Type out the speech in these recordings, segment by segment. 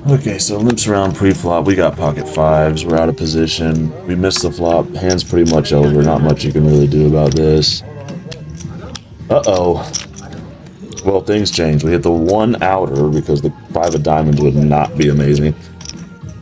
Okay, so limps around pre-flop. We got pocket fives. We're out of position. We missed the flop. Hand's pretty much over. Not much you can really do about this. Uh-oh. Well, things changed. We hit the one outer because the five of diamonds would not be amazing.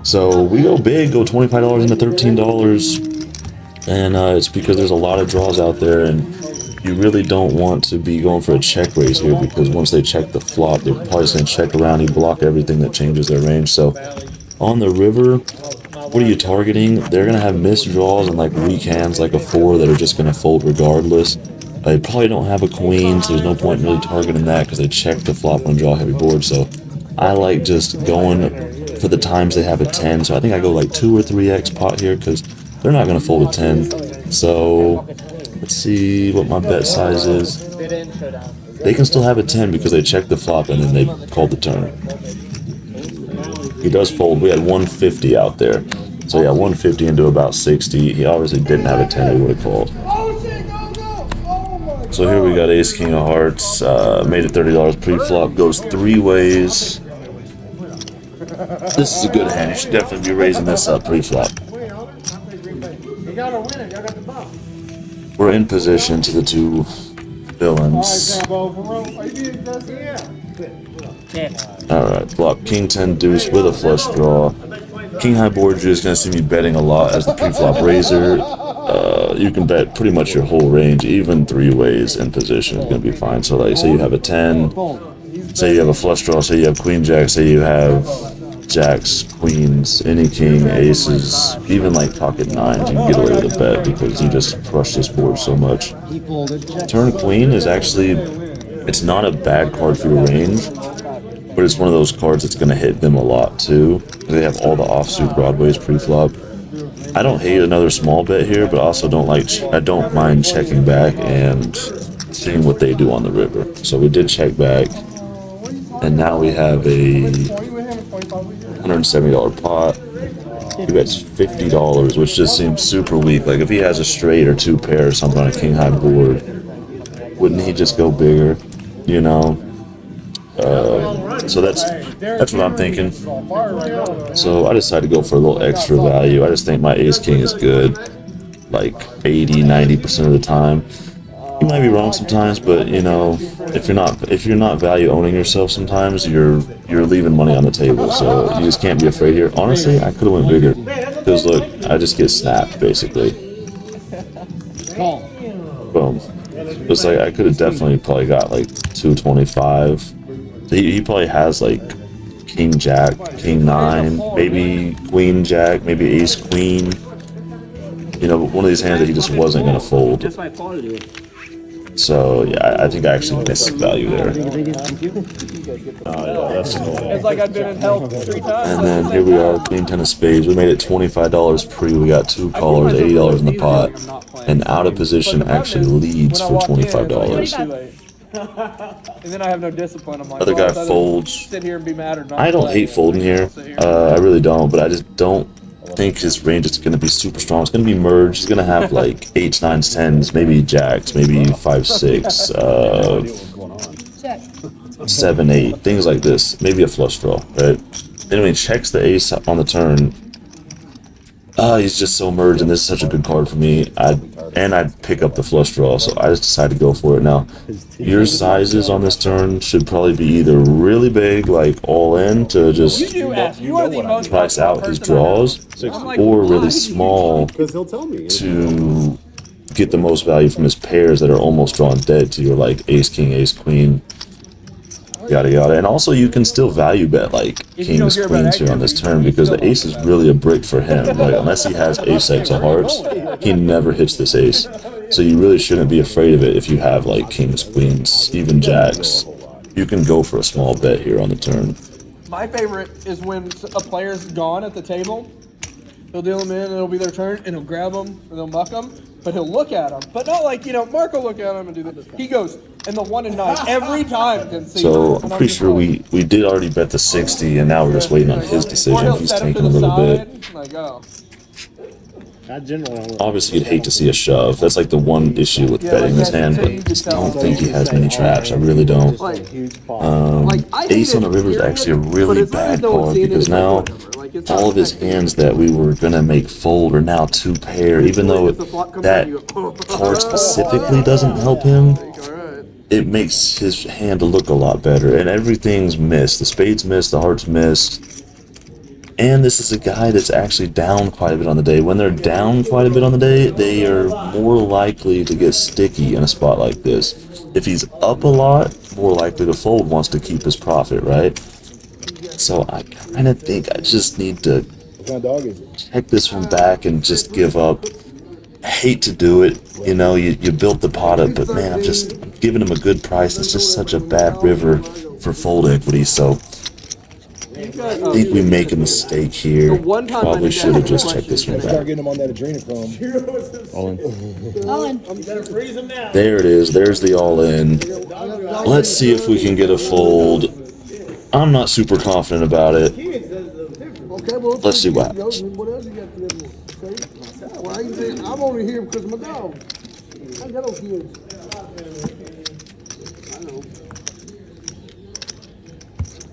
So we go big, go $25 into $13. And it's because there's a lot of draws out there, and you really don't want to be going for a check raise here, because once they check the flop, they're probably going to check around and block everything that changes their range. So on the river, what are you targeting? They're going to have missed draws and like weak hands like a 4 that are just going to fold regardless. They probably don't have a queen, so there's no point in really targeting that because they check the flop on draw heavy board. So I like just going for the times they have a 10. So I think I go like 2 or 3x pot here because they're not going to fold a 10. So let's see what my bet size is. They can still have a 10 because they checked the flop and then they called the turn. He does fold. We had 150 out there. So yeah, 150 into about 60. He obviously didn't have a 10, he would have called. So here we got ace king of hearts. Made it $30 pre-flop. Goes 3 ways. This is a good hand. You should definitely be raising this up pre-flop. We're in position to the 2 villains. Alright, flop king 10 deuce with a flush draw. King high board, you're just going to see me betting a lot as the pre-flop raiser. You can bet pretty much your whole range, even 3 ways in position is going to be fine. So like, say you have a 10, say you have a flush draw, say you have queen jack, say you have jacks, queens, any king, aces, even like pocket 9s, you can get away with a bet because you just crush this board so much. Turn queen is actually, it's not a bad card for your range, but it's one of those cards that's going to hit them a lot too. They have all the offsuit broadways pre-flop. I don't hate another small bet here, but also I don't mind checking back and seeing what they do on the river. So we did check back, and now we have a $170 pot. He bets $50, which just seems super weak. Like if he has a straight or 2 pair or something on a king high board, wouldn't he just go bigger? You know. So that's what I'm thinking. So I decided to go for a little extra value. I just think my ace king is good, like 80-90% of the time. You might be wrong sometimes, but you know, if you're not value owning yourself, sometimes you're leaving money on the table. So you just can't be afraid here. Honestly, I could have went bigger because look, I just get snapped basically. Boom. It's like I could have definitely probably got like 225. He probably has like king jack, king 9, maybe queen jack, maybe ace queen. You know, one of these hands that he just wasn't gonna fold. So yeah, I think I actually missed value there. Yeah, that's it's like I've been in hell 3 times. And then here we are, queen 10 of spades. We made it $25 pre. We got 2 callers, $80 in the pot, and out of position actually leads for $25. And then I have no discipline. I'm like, Other guy folds. Sit here and be mad or not. I don't hate folding here. I really don't, but I just don't think his range is going to be super strong. It's going to be merged. He's going to have like 8s, 9s, 10s, maybe jacks, maybe 5, 6, 7, 8, things like this. Maybe a flush draw, right? Then when he checks the ace on the turn, he's just so merged, and this is such a good card for me. I'd pick up the flush draw, so I just decided to go for it. Now, your sizes on this turn should probably be either really big, like all in, to just price out his draws, or really small to get the most value from his pairs that are almost drawn dead to your like ace king, ace queen, yada yada. And also you can still value bet like kings, queens here on this turn because the ace is really a brick for him. Like unless he has ace-x of hearts, he never hits this ace. So you really shouldn't be afraid of it if you have like kings, queens, even jacks. You can go for a small bet here on the turn. My favorite is when a player's gone at the table. He'll deal them in, and it'll be their turn, and he'll grab them, and they'll muck them, but he'll look at them. But not like, you know, Mark will look at them and do this. He goes, and the 1 and 9 every time can see. So I'm pretty sure we did already bet the 60, and now we're just waiting on his decision. He's tanking a little bit. Like, oh. Obviously, you'd hate to see a shove. That's like the one issue with betting this hand, but I just don't think he has many traps. I really don't. Ace on the river is actually a really bad card because now all of his hands that we were gonna make fold are now 2 pair. Even though that card specifically doesn't help him, it makes his hand look a lot better. And everything's missed. The spades missed, the hearts missed. And this is a guy that's actually down quite a bit on the day. When they're down quite a bit on the day, they are more likely to get sticky in a spot like this. If he's up a lot, more likely to fold, wants to keep his profit, right? So I kind of think I just need to check this one back and just give up. I hate to do it, you know, you built the pot up, but man, I'm giving him a good price. It's just such a bad river for fold equity, so I think we make a mistake here. Probably should have just checked this one back. All in. There it is. There's the all-in. Let's see if we can get a fold. I'm not super confident about it. Let's see what happens. I'm only here because of my dog. I got no kids. I know.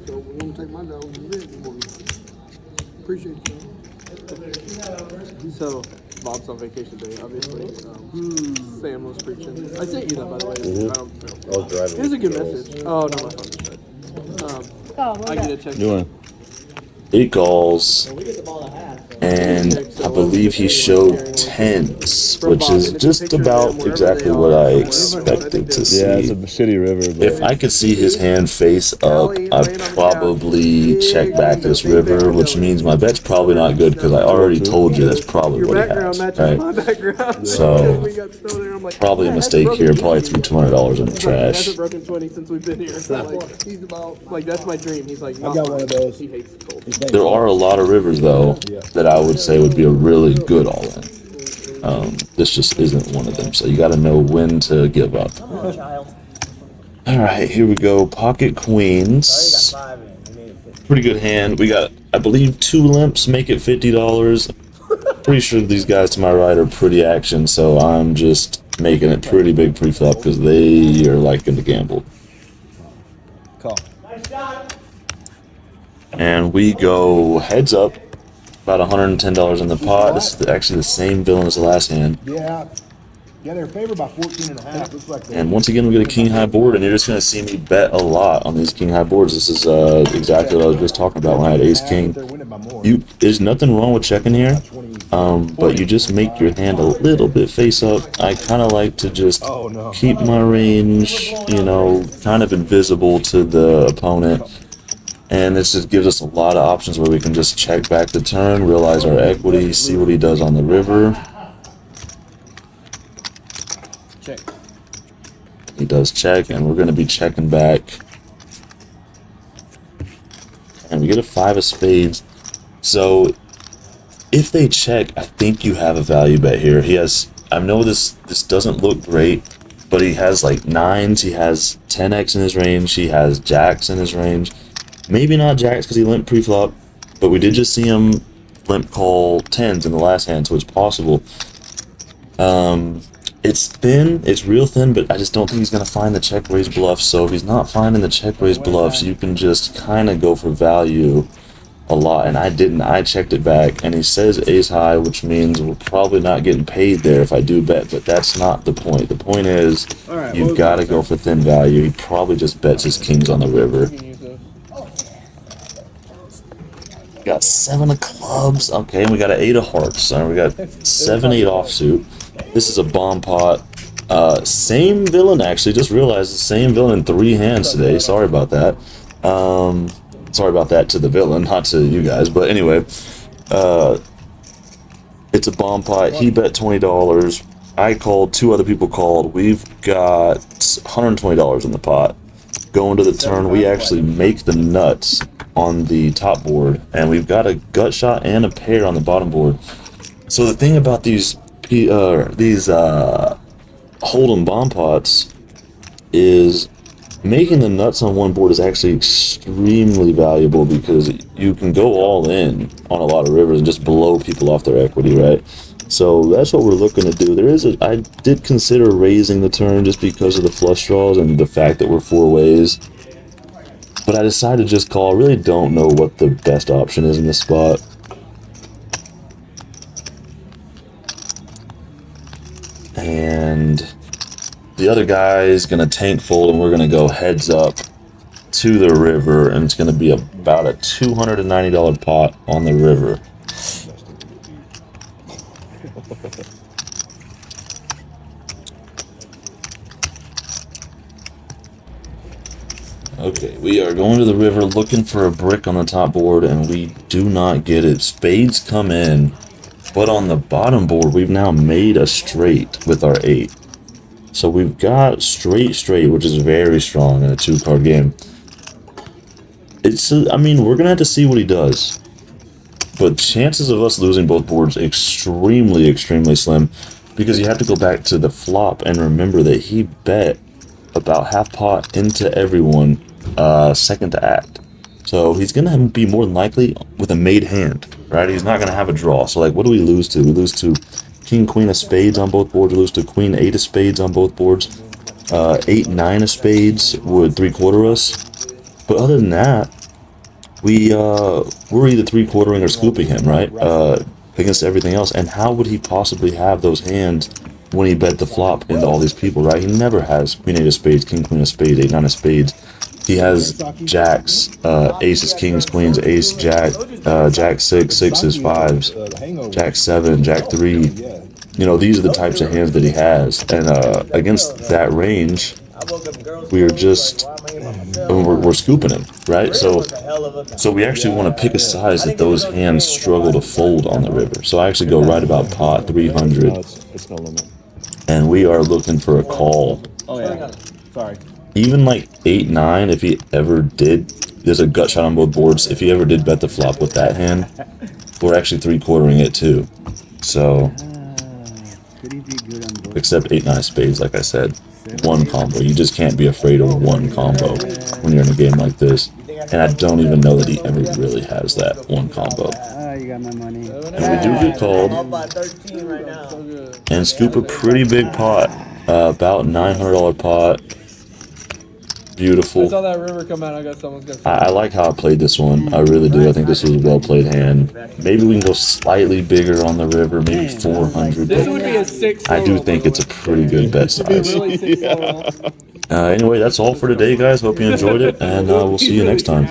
So we're gonna take my dog to the rig. Appreciate you. So Bob's on vacation today, obviously. Sam was preaching. I sent you that, by the way. I was driving. Here's a good message. Oh no, my phone just died. I get a text. 8 calls, and I believe he showed 10s, which is just about exactly what I expected to see. Yeah, it's a shitty river. But if I could see his hand face up, I'd probably check back this river, which means my bet's probably not good because I already told you that's probably what he has, right? So, probably a mistake here, probably threw $200 in the trash. Hasn't broken 20 since we've been here. So like, he's about, like, that's my dream. He's like, I got one of those. He hates the cold. There are a lot of rivers, though, that I would say would be a really good all-in. This just isn't one of them, so you got to know when to give up. All right, here we go. Pocket queens. Pretty good hand. We got, I believe, 2 limps, make it $50. Pretty sure these guys to my right are pretty action, so I'm just making it pretty big pre-flop because they are liking to gamble. call. And we go heads up, about $110 in the pot. This is actually the same villain as the last hand. Yeah, they're favored by 14.5. Looks like And once again, we get a king high board, and you're just going to see me bet a lot on these king high boards. This is exactly what I was just talking about when I had ace king. There's nothing wrong with checking here, but you just make your hand a little bit face up. I kind of like to just keep my range, you know, kind of invisible to the opponent. And this just gives us a lot of options where we can just check back the turn, realize our equity, see what he does on the river. check. He does check, and we're going to be checking back. And we get a 5 of spades. So if they check, I think you have a value bet here. He has, I know this doesn't look great, but he has like 9s, he has 10x in his range, he has jacks in his range. Maybe not jacks because he limped pre-flop, but we did just see him limp call 10s in the last hand, so it's possible. It's thin, it's real thin, but I just don't think he's going to find the check raise bluffs. So if he's not finding the check raise bluffs, you can just kind of go for value a lot. And I didn't. I checked it back, and he says ace high, which means we're probably not getting paid there if I do bet, but that's not the point. The point is you've got to go for thin value. He probably just bets his kings on the river. Got 7 of clubs. Okay, and we got an 8 of hearts. We got 7-8 offsuit. This is a bomb pot. Same villain, actually. Just realized the same villain in 3 hands today. Sorry about that. Sorry about that to the villain, not to you guys. But anyway, it's a bomb pot. He bet $20. I called. 2 other people called. We've got $120 in the pot. Going to the turn, we actually make the nuts on the top board, and we've got a gut shot and a pair on the bottom board. So the thing about these hold'em bomb pots is making the nuts on one board is actually extremely valuable because you can go all in on a lot of rivers and just blow people off their equity, right? So that's what we're looking to do. I did consider raising the turn just because of the flush draws and the fact that we're 4 ways. But I decided to just call. I really don't know what the best option is in this spot. And the other guy is going to tank fold, and we're going to go heads up to the river, and it's going to be about a $290 pot on the river. Okay, we are going to the river looking for a brick on the top board, and we do not get it. Spades come in, but on the bottom board, we've now made a straight with our 8. So we've got straight, which is very strong in a 2-card game. I mean, we're going to have to see what he does. But chances of us losing both boards extremely slim, because you have to go back to the flop and remember that he bet about half pot into everyone second to act. So he's going to be more than likely with a made hand, right? He's not going to have a draw. So, like, what do we lose to? We lose to king, queen of spades on both boards. We lose to queen, 8 of spades on both boards. 8, 9 of spades would 3/4 us. But other than that, we're either 3/4ing or scooping him, right? Against everything else. And how would he possibly have those hands when he bet the flop into all these people, right? He never has queen, 8 of spades, king, queen of spades, 8, 9 of spades. He has jacks, aces, kings, queens, ace, jack, jack 6, 6s, 5s, jack 7, jack 3. You know, these are the types of hands that he has. And against that range, we're scooping him, right? So we actually want to pick a size that those hands struggle to fold on the river. So I actually go right about pot 300, and we are looking for a call. Oh yeah. Sorry. Even like 8, 9, if he ever did, there's a gut shot on both boards. If he ever did bet the flop with that hand, we're actually 3/4ing it too. So, except 8, 9 spades, like I said. One combo. You just can't be afraid of one combo when you're in a game like this. And I don't even know that he ever really has that one combo. You got my money. And we do get called and scoop a pretty big pot. About $900 pot. Beautiful. I saw that river come out. I got someone's got. I like how I played this one. I really do. I think this was a well played hand. Maybe we can go slightly bigger on the river, maybe 400. This would be a 6. I do think it's a pretty good bet size. Anyway, that's all for today, guys. Hope you enjoyed it, and we'll see you next time.